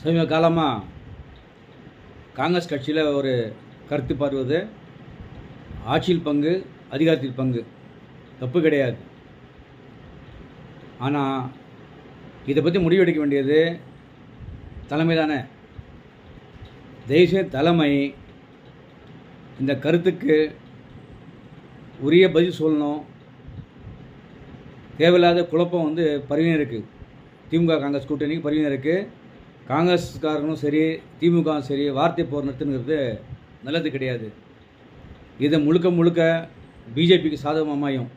சமீப காலமாக காங்கிரஸ் கட்சியில் ஒரு கருத்து பரவுது. ஆட்சியில் பங்கு, அதிகாரத்தில் பங்கு தப்பு கிடையாது. ஆனால் இதை பற்றி முடிவெடுக்க வேண்டியது தலைமை தானே. தேசிய தலைமை இந்த கருத்துக்கு உரிய பதில் சொல்லணும். தேவையில்லாத குழப்பம் பரவினே இருக்குது. திமுக காங்கிரஸ் கூட்டணிக்கு பரவினே இருக்குது. காங்கிரஸ்காரங்களும் சரி, திமுகவும் சரி, வார்த்தை போர் நடத்துங்கிறது நல்லது கிடையாது. இதை முழுக்க முழுக்க பிஜேபிக்கு சாதகமாக அமையும்.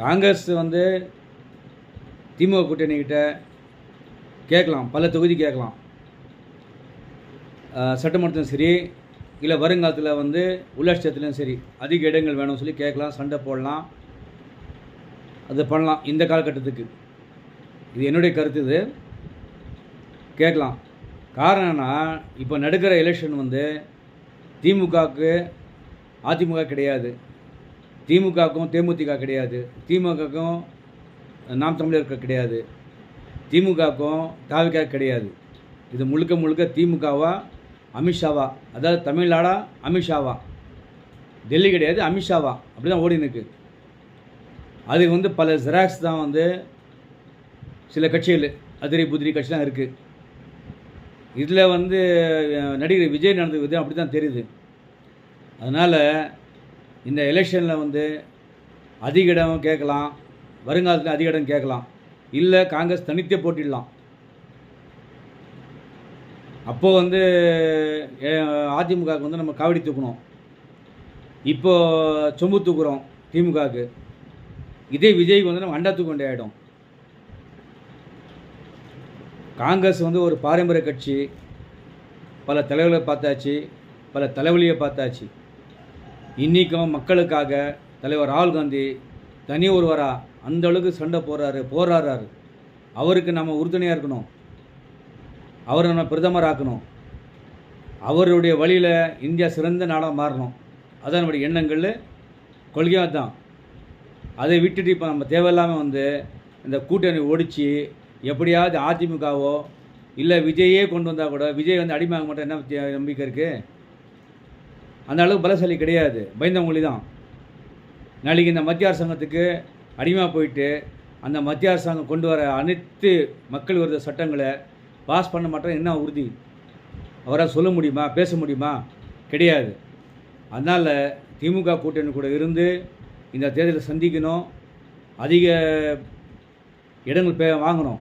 காங்கிரஸ் திமுக கூட்டணிக்கிட்ட கேட்கலாம், பல தொகுதி கேட்கலாம். சட்டமன்றத்திலும் சரி, இல்லை வருங்காலத்தில் உள்ளாட்சியத்துலையும் சரி அதிக இடங்கள் வேணும்னு சொல்லி கேட்கலாம், சண்டை போடலாம், அது பண்ணலாம். இந்த காலகட்டத்துக்கு இது என்னுடைய கருத்து. இது கேட்கலாம். காரணம் என்ன, இப்போ நடக்கிற எலெக்ஷன் திமுகவுக்கு அதிமுக கிடையாது, திமுகவுக்கும் தேமுதிக கிடையாது, திமுகவுக்கும் நாம் தமிழர் கிடையாது, திமுகவுக்கும் தாவிக கிடையாது. இது முழுக்க முழுக்க திமுகவா அமித்ஷாவா, அதாவது தமிழ்நாடா அமித்ஷாவா, டெல்லி கிடையாது அமித்ஷாவா, அப்படி தான் ஓடினுக்கு. அதுக்கு பல ஜெராக்ஸ் தான் சில கட்சிகள், அதிரி புதிரி கட்சிலாம் இருக்குது. இதில் நடிகர் விஜய் நடந்தது அப்படி தான் தெரியுது. அதனால் இந்த எலெக்ஷனில் அதிக இடம் கேட்கலாம், வருங்காலத்தில் அதிக இடம் கேட்கலாம், இல்லை காங்கிரஸ் தனித்தே போட்டிடலாம். அப்போது அதிமுகவுக்கு நம்ம காவடி தூக்கணும், இப்போது சொம்பு தூக்குறோம் திமுகவுக்கு. இதே விஜய்க்கு நம்ம அண்டா தூக்க வேண்டிய ஆகிடும். காங்கிரஸ் ஒரு பாரம்பரிய கட்சி. பல தலைவர்களை பார்த்தாச்சு, பல தலைவலியை பார்த்தாச்சு. இன்றைக்கும் மக்களுக்காக தலைவர் ராகுல் காந்தி தனி ஒருவராக அந்த அளவுக்கு சண்டை போராடுறாரு. அவருக்கு நம்ம உறுதுணையாக இருக்கணும், அவரை நம்ம பிரதமர் ஆக்கணும், அவருடைய வழியில் இந்தியா சிறந்த நாடாக மாறணும். அதான் நம்முடைய எண்ணங்கள், கொள்கையாக தான். அதை விட்டுட்டு இப்போ நம்ம தேவையில்லாமல் இந்த கூட்டணி ஒடிச்சு எப்படியாவது அதிமுகவோ இல்லை விஜயே கொண்டு வந்தால் கூட விஜய் அடிமையாக மாட்டோம் என்ன நம்பிக்கை இருக்குது? அந்த அளவுக்கு பலசாலி கிடையாது, பயந்தவங்களி தான். நாளைக்கு இந்த மத்திய அரசாங்கத்துக்கு அடிமையாக போயிட்டு அந்த மத்திய அரசாங்கம் கொண்டு வர அனைத்து மக்கள் விரோத சட்டங்களை பாஸ் பண்ண மாட்டோம் என்ன உறுதி? அவரால் சொல்ல முடியுமா, பேச முடியுமா? கிடையாது. அதனால் திமுக கூட்டணி கூட இருந்து இந்த தேர்தலை சந்திக்கணும், அதிக இடங்கள் வாங்கணும்.